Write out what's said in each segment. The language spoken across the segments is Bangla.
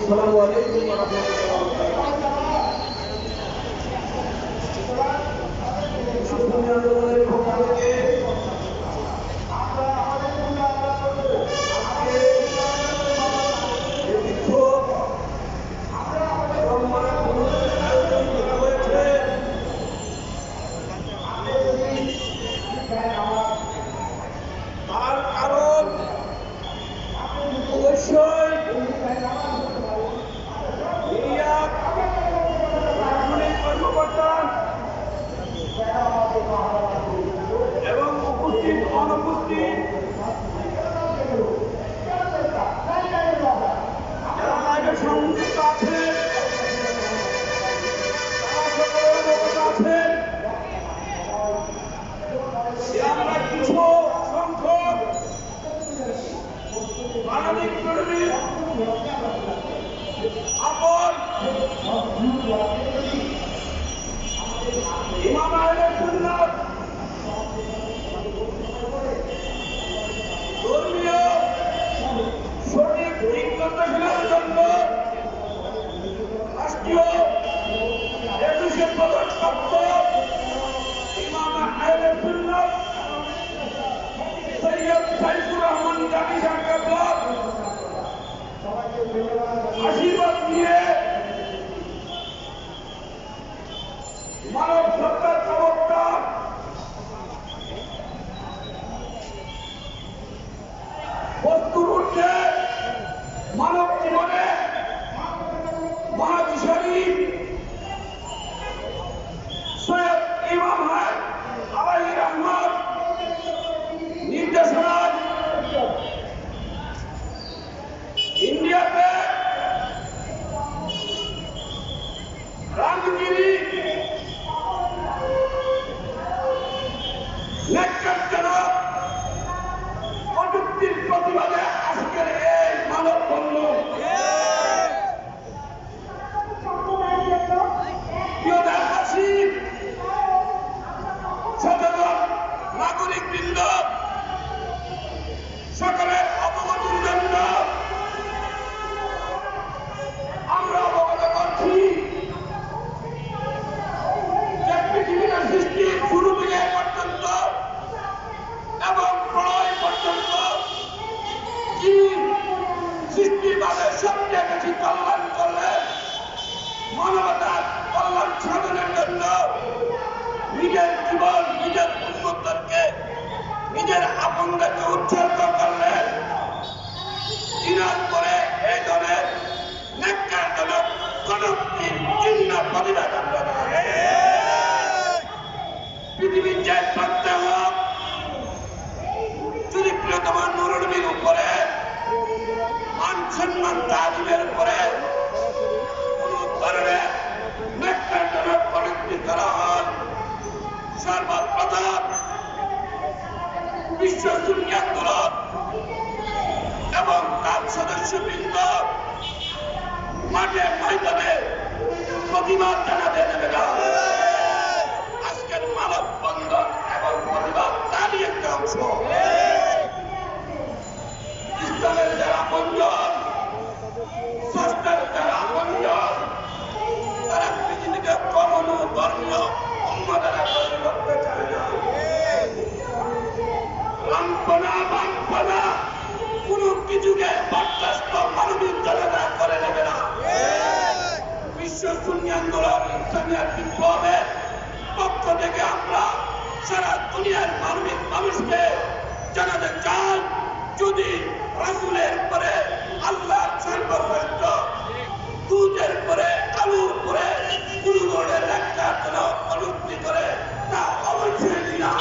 আসসালামু আলাইকুম ওয়া তার কারণ অবশ্যই কর্মকর্তা এবং উপস্থিত অনুপস্থিত যারা লাইভে সংযুক্ত আছেন আমরা কিছু সংখ্যক মানবিক কর্মী আপন ইমাম আহলে সুন্নাত ধর্মীয় সঠিক দিক নির্দেশনার জন্য রাষ্ট্রীয় একুশে পদকপ্রাপ্ত ইমাম আহলে সুন্নাত সৈয়দ সাইফুর রহমান জামি সাহেব আশীর্বাদ নিয়ে মানব সত্তার প্রবক্তা বস্তুর ঊর্ধ্বে মানব জীবনে মহাদিশারী সৈয়দ ইমাম আলাইহির রহমত নির্দেশনায় ইন্ডিয়াতে রামগিরি ন্যাক্কারজনক প্রযুক্তির প্রতিবাদে আজকের এই মানববন্ধন। প্রিয় দেশবাসী, সচেতন নাগরিকবৃন্দ, সকলের অবগতির জন্য আমরা অবগত করছি যে পৃথিবীর সৃষ্টি শুরু থেকে পর্যন্ত এবং প্রলয় পর্যন্ত যিনি সৃষ্টিবাদের সবচেয়ে বেশি কল্যাণ করলেন, মানবতার কল্যাণ সাধনের জন্য নিজের জীবন, নিজের উন্নতকে, নিজের আপনদেরকে উৎসর্গ করলেন। দিনার পরে এই ধরনের ন্যাক্কারজনক কটূক্তির চিহ্ন প্রতিবাদ আমরা পৃথিবীর যে প্রান্তে হোক, যদি প্রিয়তম নুরুল নবীর উপরে মান সম্মান তাজিমের উপরে কোন ধরনের ন্যাক্কারজনক কটূক্তি করা হয়, সর্বপ্রথম বিশ্ব সুন্নি আন্দোলন এবং তার সদস্যবৃন্দ মাঠে ময়দানে প্রতিবাদ জানাতে নেবে না। আজকের মানববন্ধন এবং প্রতিবাদ তারই একটা অংশ। ইসলামের যারা আপনজন, স্রষ্টার যারা আপনজন, তারা পৃথিবীতে কখনো ধর্মীয় উন্মাদনা তৈরি করতে চায় না। বামপনা কোন কিছুকে বরদাস্ত মানবিক জনতা করে নেবে না। বিশ্ব সুন্নি আন্দোলন ইসলামিয়া বিপ্লবের পক্ষ থেকে আমরা সারা দুনিয়ার মানবিক মানুষকে জানাতে চাই, যদি রাসূলের পরে আল্লাহর সর্বশ্রেষ্ঠ দুধের পরে আলুর পরে কোন ধরনের ন্যাক্কারজনক কটূক্তি করে, তা অবশ্যই না।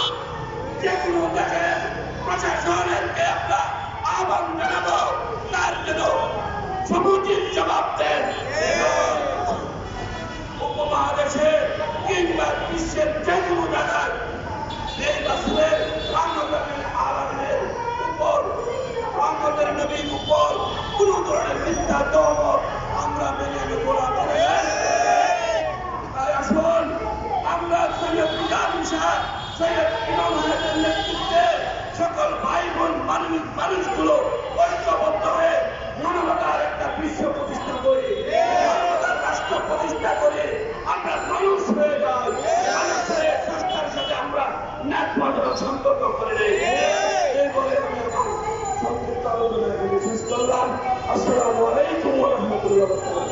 যে কোনো দেশের প্রশাসনকে আমরা আহ্বান জানাবো, তার জন্য সমুচিত জবাব দেন। উপমহাদেশে কিংবা বিশ্বের যে কোনো জায়গায় এই রাসূলের রহমতের আলামের উপর, রহমতের নবীর উপর কোন ধরনের মিথ্যা তহমত আমরা মেনে নেব না। মানুষগুলো ঐক্যবদ্ধ হয়ে মানবতার একটা বিশ্ব প্রতিষ্ঠা করি, মানবতার রাষ্ট্র প্রতিষ্ঠা করে আমরা মানুষ হয়ে যাই। মানুষের সংস্থার সাথে আমরা ন্যায্যতা সম্পর্ক করে নেই। এই বলে আমি আমার সংক্ষিপ্ত আলোচনা এখানে শেষ করলাম। আসসালামু আলাইকুম ওয়া রাহমাতুল্লাহি ওয়া বারাকাতুহু।